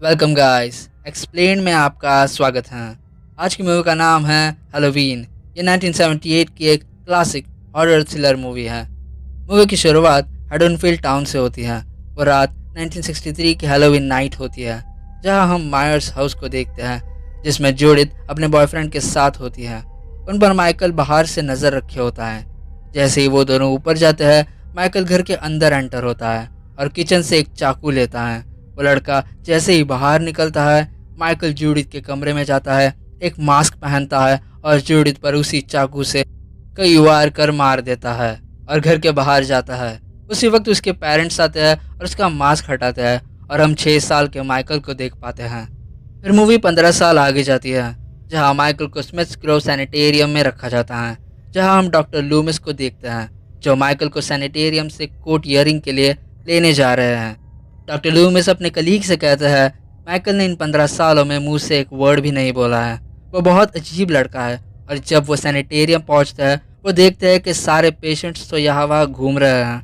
Welcome guys. Explain में आपका स्वागत है। आज की मूवी का नाम है हैलोवीन। ये 1978 की एक क्लासिक हॉरर थ्रिलर मूवी है। मूवी की शुरुआत हेडनफील्ड टाउन से होती है। वो रात 1963 की हैलोवीन नाइट होती है, जहां हम मायर्स हाउस को देखते हैं, जिसमें जूडिथ अपने बॉयफ्रेंड के साथ होती है। उन पर माइकल बाहर से नज़र रखे होता है। जैसे ही वो दोनों ऊपर जाते हैं, माइकल घर के अंदर एंटर होता है और किचन से एक चाकू लेता है। वो लड़का जैसे ही बाहर निकलता है, माइकल जूडिथ के कमरे में जाता है, एक मास्क पहनता है और जूडिथ पर उसी चाकू से कई वार कर मार देता है और घर के बाहर जाता है। उसी वक्त उसके पेरेंट्स आते हैं और उसका मास्क हटाते हैं और हम 6 साल के माइकल को देख पाते हैं। फिर मूवी 15 साल आगे जाती है, जहां माइकल को स्मिथ्स ग्रोव सैनिटेरियम में रखा जाता है, जहां हम डॉक्टर लूमिस को देखते हैं, जो माइकल को सैनिटेरियम से कोट इयरिंग के लिए लेने जा रहे हैं। डॉक्टर लूमिस अपने कलीग से कहते हैं, माइकल ने इन 15 सालों में मुंह से एक वर्ड भी नहीं बोला है। वो बहुत अजीब लड़का है। और जब वो सैनिटेरियम पहुंचता है, वो देखते हैं कि सारे पेशेंट्स तो यहाँ वहाँ घूम रहे हैं।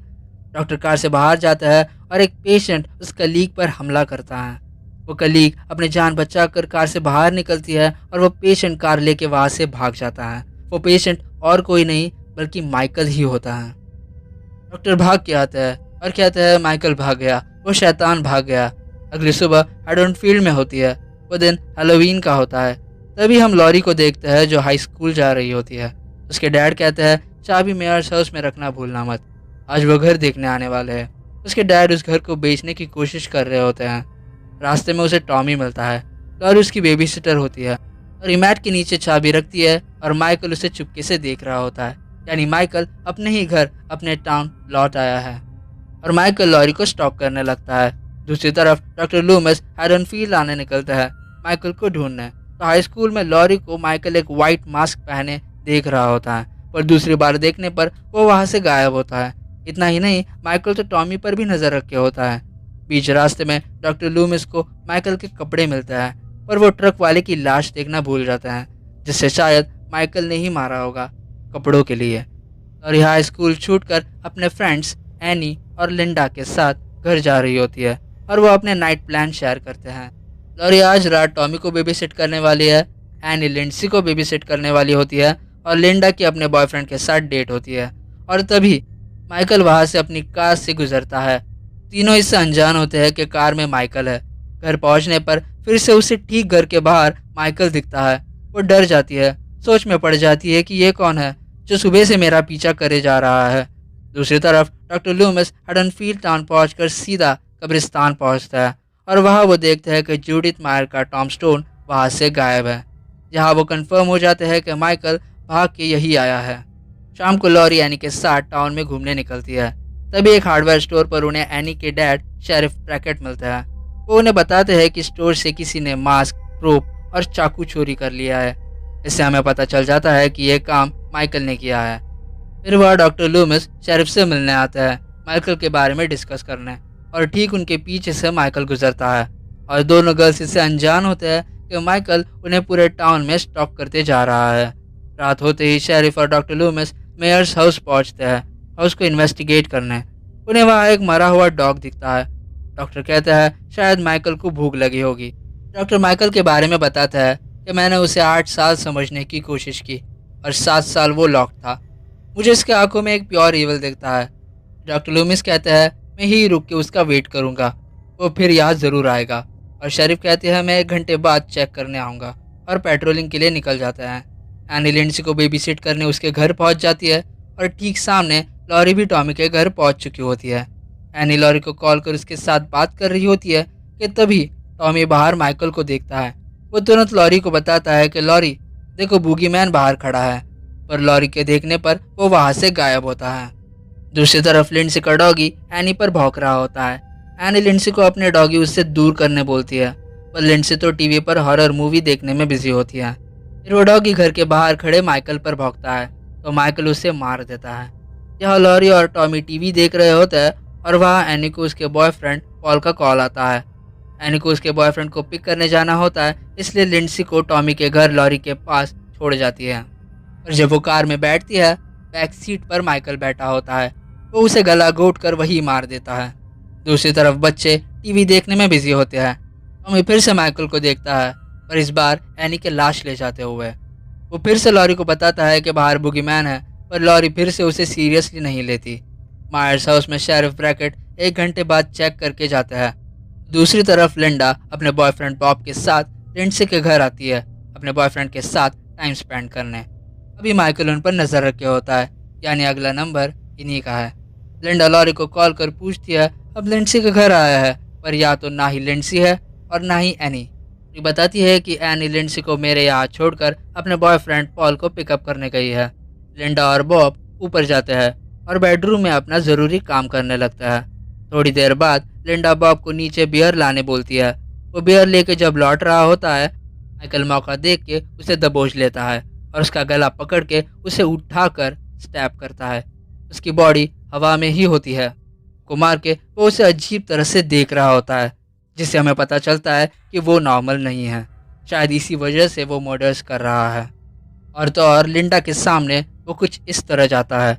डॉक्टर कार से बाहर जाता है और एक पेशेंट उस कलीग पर हमला करता है। वो कलीग अपनी जान बचाकर कार से बाहर निकलती है और वो पेशेंट कार लेके वहाँ से भाग जाता है। वो पेशेंट और कोई नहीं बल्कि माइकल ही होता है। डॉक्टर भाग के आता है और कहता है माइकल भाग गया, वो शैतान भाग गया। अगली सुबह हेडनफील्ड में होती है। वो दिन हैलोवीन का होता है। तभी हम लॉरी को देखते हैं, जो हाई स्कूल जा रही होती है। उसके डैड कहते हैं, चाबी मेयर्स हाउस में रखना भूलना मत, आज वो घर देखने आने वाले हैं। उसके डैड उस घर को बेचने की कोशिश कर रहे होते हैं। रास्ते में उसे टॉमी मिलता है। लॉरी उसकी बेबी सिटर होती है और इमैट के नीचे चाबी रखती है और माइकल उसे चुपके से देख रहा होता है। यानी माइकल अपने ही घर, अपने टाउन लौट आया है और माइकल लॉरी को स्टॉक करने लगता है। दूसरी तरफ डॉक्टर लूमिस हैडनफील्ड आने निकलता है माइकल को ढूंढने। तो हाई स्कूल में लॉरी को माइकल एक वाइट मास्क पहने देख रहा होता है, पर दूसरी बार देखने पर वो वहाँ से गायब होता है। इतना ही नहीं, माइकल तो टॉमी पर भी नज़र रखे होता है। बीच रास्ते में डॉक्टर लूमिस को माइकल के कपड़े मिलते हैं, पर वो ट्रक वाले की लाश देखना भूल जाता है, जिससे शायद माइकल ने ही मारा होगा कपड़ों के लिए। और यहाँ स्कूल छूटकर अपने फ्रेंड्स एनी और लिंडा के साथ घर जा रही होती है और वो अपने नाइट प्लान शेयर करते हैं। लॉरी आज रात टॉमी को बेबी सिट करने वाली है, एनी लिंडसी को बेबी सिट करने वाली होती है और लिंडा की अपने बॉयफ्रेंड के साथ डेट होती है। और तभी माइकल वहाँ से अपनी कार से गुजरता है। तीनों इससे अनजान होते हैं कि कार में माइकल है। घर पहुँचने पर फिर से उसे ठीक घर के बाहर माइकल दिखता है। वो डर जाती है, सोच में पड़ जाती है कि ये कौन है जो सुबह से मेरा पीछा करे जा रहा है। दूसरी तरफ डॉक्टर लूमिस हेडनफील्ड टाउन पहुंचकर सीधा कब्रिस्तान पहुंचता है और वहां वो देखते हैं कि जूडिथ मायर का टॉम स्टोन वहां से गायब है। जहां वो कंफर्म हो जाते हैं कि माइकल भाग के यही आया है। शाम को लॉरी एनी के साथ टाउन में घूमने निकलती है। तभी एक हार्डवेयर स्टोर पर उन्हें एनी के डैड शेरिफ ब्रैकेट मिलते हैं। वो उन्हें बताते हैं कि स्टोर से किसी ने मास्क, रोप और चाकू चोरी कर लिया है। इससे हमें पता चल जाता है कि यह काम माइकल ने किया है। फिर वह डॉक्टर लूमिस शेरिफ से मिलने आता है, माइकल के बारे में डिस्कस करने, और ठीक उनके पीछे से माइकल गुजरता है और दोनों गर्ल्स इससे अनजान होते हैं कि माइकल उन्हें पूरे टाउन में स्टॉक करते जा रहा है। रात होते ही शेरिफ और डॉक्टर लूमिस मेयर्स हाउस पहुंचते हैं हाउस को इन्वेस्टिगेट करने। उन्हें वहाँ एक मरा हुआ डॉग दिखता है। डॉक्टर कहता है शायद माइकल को भूख लगी होगी। डॉक्टर माइकल के बारे में बताता है कि मैंने उसे 8 साल समझने की कोशिश की और 7 साल वो लॉक था। मुझे इसके आंखों में एक प्योर ईवल दिखता है। डॉक्टर लूमिस कहता है मैं ही रुक के उसका वेट करूंगा, वो फिर याद ज़रूर आएगा। और शरीफ कहते हैं मैं 1 घंटे बाद चेक करने आऊँगा, और पेट्रोलिंग के लिए निकल जाता है। एनी लिंडसी को बेबी सिट करने उसके घर पहुंच जाती है और ठीक सामने लॉरी भी टॉमी के घर पहुंच चुकी होती है। एनी लॉरी को कॉल कर उसके साथ बात कर रही होती है कि तभी टॉमी बाहर माइकल को देखता है। वो तुरंत लॉरी को बताता है कि लॉरी देखो, बूगी मैन बाहर खड़ा है, पर लॉरी के देखने पर वो वहाँ से गायब होता है। दूसरी तरफ लिंडसी का डॉगी एनी पर भौंक रहा होता है। एनी लिंडसी को अपने डॉगी उससे दूर करने बोलती है, पर लिंडसी तो टीवी पर हॉरर मूवी देखने में बिजी होती है। फिर वो डॉगी घर के बाहर खड़े माइकल पर भौंकता है तो माइकल उसे मार देता है। यहाँ लॉरी और टॉमी टीवी देख रहे होते हैं और वहाँ एनी को उसके बॉयफ्रेंड पॉल का कॉल आता है। एनी को उसके बॉयफ्रेंड को पिक करने जाना होता है, इसलिए लिंडसी को टॉमी के घर लॉरी के पास छोड़ जाती है। और जब वो कार में बैठती है, बैक सीट पर माइकल बैठा होता है। वो उसे गला घोंट कर वही मार देता है। दूसरी तरफ बच्चे टीवी देखने में बिजी होते हैं। टॉमी फिर से माइकल को देखता है, पर इस बार एनी के लाश ले जाते हुए। वो फिर से लॉरी को बताता है कि बाहर बुगीमैन है, पर लॉरी फिर से उसे सीरियसली नहीं लेती। मायर्स हाउस में शेरिफ ब्रैकेट 1 घंटे बाद चेक करके जाता है। दूसरी तरफ लिंडा अपने बॉयफ्रेंड बॉब के साथ लिंडसे के घर आती है, अपने बॉयफ्रेंड के साथ टाइम स्पेंड करने। अभी माइकल उन पर नजर रखे होता है, यानी अगला नंबर इन्हीं का है। लिंडा लॉरी को कॉल कर पूछती है अब लिंडसे के घर आया है, पर या तो ना ही लिंडसी है और ना ही एनी। ये बताती है कि एनी लिंडसी को मेरे यहाँ छोड़कर अपने बॉयफ्रेंड पॉल को पिकअप करने गई है। लिंडा और बॉब ऊपर जाते हैं और बेडरूम में अपना ज़रूरी काम करने लगता है। थोड़ी देर बाद लिंडा बॉब को नीचे बियर लाने बोलती है। वो बियर लेके जब लौट रहा होता है, माइकल मौका देख के उसे दबोच लेता है और उसका गला पकड़ के उसे उठाकर स्टैप करता है। उसकी बॉडी हवा में ही होती है। को मार के वो उसे अजीब तरह से देख रहा होता है, जिससे हमें पता चलता है कि वो नॉर्मल नहीं है। शायद इसी वजह से वो मर्डर्स कर रहा है। और तो और लिंडा के सामने वो कुछ इस तरह जाता है।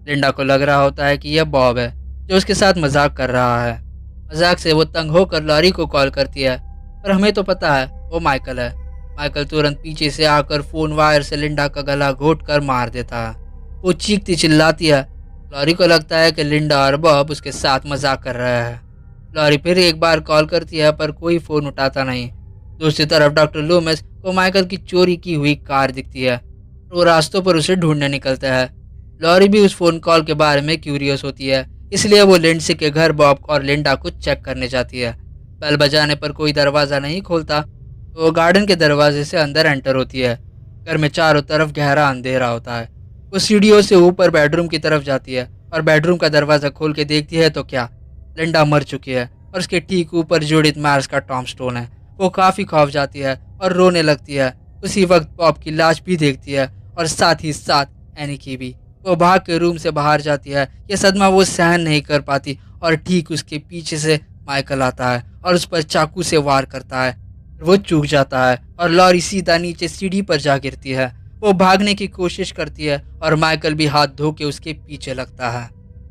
लिंडा को लग रहा होता है कि यह बॉब है जो उसके साथ मजाक कर रहा है। मजाक से वो तंग होकर लॉरी को कॉल करती है, पर हमें तो पता है वो माइकल है। माइकल तुरंत पीछे से आकर फोन वायर से लिंडा का गला घोट कर मार देता है। वो चीखती चिल्लाती है। लॉरी को लगता है कि लिंडा और बॉब उसके साथ मजाक कर रहा है। लॉरी फिर एक बार कॉल करती है, पर कोई फ़ोन उठाता नहीं। दूसरी तरफ डॉक्टर लूमिस को माइकल की चोरी की हुई कार दिखती है। वो रास्तों पर उसे ढूंढने निकलता है। लॉरी भी उस फ़ोन कॉल के बारे में क्यूरियस होती है, इसलिए वो लिंडसे के घर बॉब और लिंडा को चेक करने जाती है। बेल बजाने पर कोई दरवाज़ा नहीं खोलता, तो वो गार्डन के दरवाजे से अंदर एंटर होती है। घर में चारों तरफ गहरा अंधेरा होता है। वो सीढ़ियों से ऊपर बेडरूम की तरफ जाती है और बेडरूम का दरवाज़ा खोल के देखती है तो क्या, लिंडा मर चुकी है और उसके ठीक ऊपर जूडिथ मायर्स का टॉम स्टोन है। वो काफ़ी खौफ जाती है और रोने लगती है। उसी वक्त बॉब की लाश भी देखती है और साथ ही साथ एनी की भी। वो भाग के रूम से बाहर जाती है। यह सदमा वो सहन नहीं कर पाती और ठीक उसके पीछे से माइकल आता है और उस पर चाकू से वार करता है। वो चूक जाता है और लॉरी सीधा नीचे सीढ़ी पर जा गिरती है। वो भागने की कोशिश करती है और माइकल भी हाथ धो के उसके पीछे लगता है।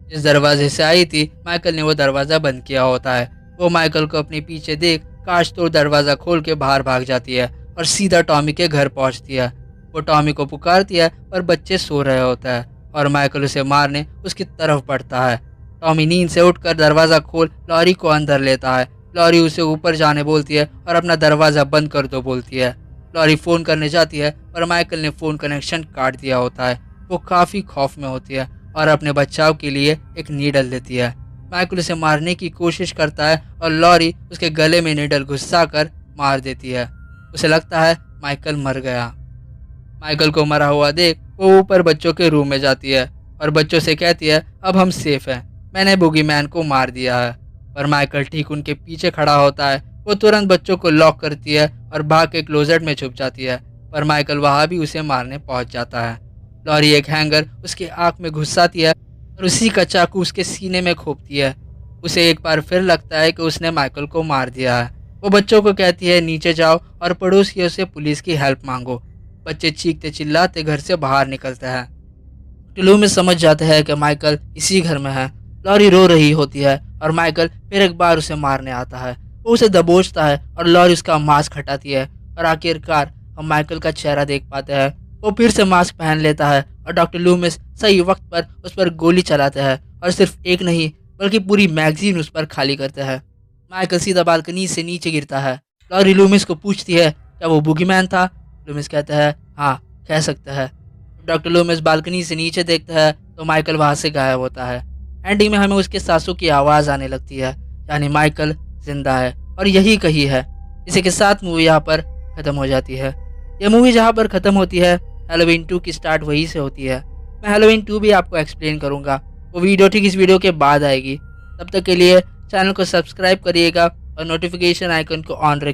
जिस दरवाजे से आई थी माइकल ने वो दरवाज़ा बंद किया होता है। वो माइकल को अपने पीछे देख कांच तोड़ दरवाज़ा खोल के बाहर भाग जाती है और सीधा टॉमी के घर पहुंचती है। वो टॉमी को पुकारती है पर बच्चे सो रहे होता है और माइकल उसे मारने उसकी तरफ बढ़ता है। टॉमी नींद से उठकर दरवाज़ा खोल लॉरी को अंदर लेता है। लॉरी उसे ऊपर जाने बोलती है और अपना दरवाज़ा बंद कर दो बोलती है। लॉरी फ़ोन करने जाती है पर माइकल ने फ़ोन कनेक्शन काट दिया होता है। वो काफ़ी खौफ में होती है और अपने बचाव के लिए एक नीडल लेती है। माइकल उसे मारने की कोशिश करता है और लॉरी उसके गले में नीडल घुसा कर मार देती है। उसे लगता है माइकल मर गया। माइकल को मरा हुआ देख वो ऊपर बच्चों के रूम में जाती है और बच्चों से कहती है अब हम सेफ हैं, मैंने बुगीमैन को मार दिया है। पर माइकल ठीक उनके पीछे खड़ा होता है। वो तुरंत बच्चों को लॉक करती है और भाग के क्लोजेट में छुप जाती है, पर माइकल वहाँ भी उसे मारने पहुँच जाता है। लॉरी एक हैंगर उसके आँख में घुसाती है और उसी का चाकू उसके सीने में खोपती है। उसे एक बार फिर लगता है कि उसने माइकल को मार दिया है। वो बच्चों को कहती है नीचे जाओ और पड़ोसियों से पुलिस की हेल्प मांगो। बच्चे चीखते चिल्लाते घर से बाहर निकलते हैं। टुलू में समझ जाते हैं कि माइकल इसी घर में है। लॉरी रो रही होती है और माइकल फिर एक बार उसे मारने आता है। वो उसे दबोचता है और लॉरी उसका मास्क हटाती है और आखिरकार हम माइकल का चेहरा देख पाते हैं। वो फिर से मास्क पहन लेता है और डॉक्टर लूमिस सही वक्त पर उस पर गोली चलाते हैं और सिर्फ एक नहीं बल्कि पूरी मैगजीन उस पर खाली करते हैं। माइकल सीधा बालकनी से नीचे गिरता है। लॉरी लूमिस को पूछती है क्या वो बुगीमैन था। लूमिस कहता है हाँ कह सकता है। डॉक्टर लूमिस बालकनी से नीचे देखता है तो माइकल वहाँ से गायब होता है। एंडिंग में हमें उसके सांसों की आवाज़ आने लगती है, यानी माइकल जिंदा है और यही कही है। इसी के साथ मूवी यहाँ पर ख़त्म हो जाती है। यह मूवी जहाँ पर ख़त्म होती है हैलोवीन 2 की स्टार्ट वहीं से होती है। मैं हैलोवीन 2 भी आपको एक्सप्लेन करूँगा, वो वीडियो ठीक इस वीडियो के बाद आएगी। तब तक के लिए चैनल को सब्सक्राइब करिएगा और नोटिफिकेशन आइकन को ऑन रखिए।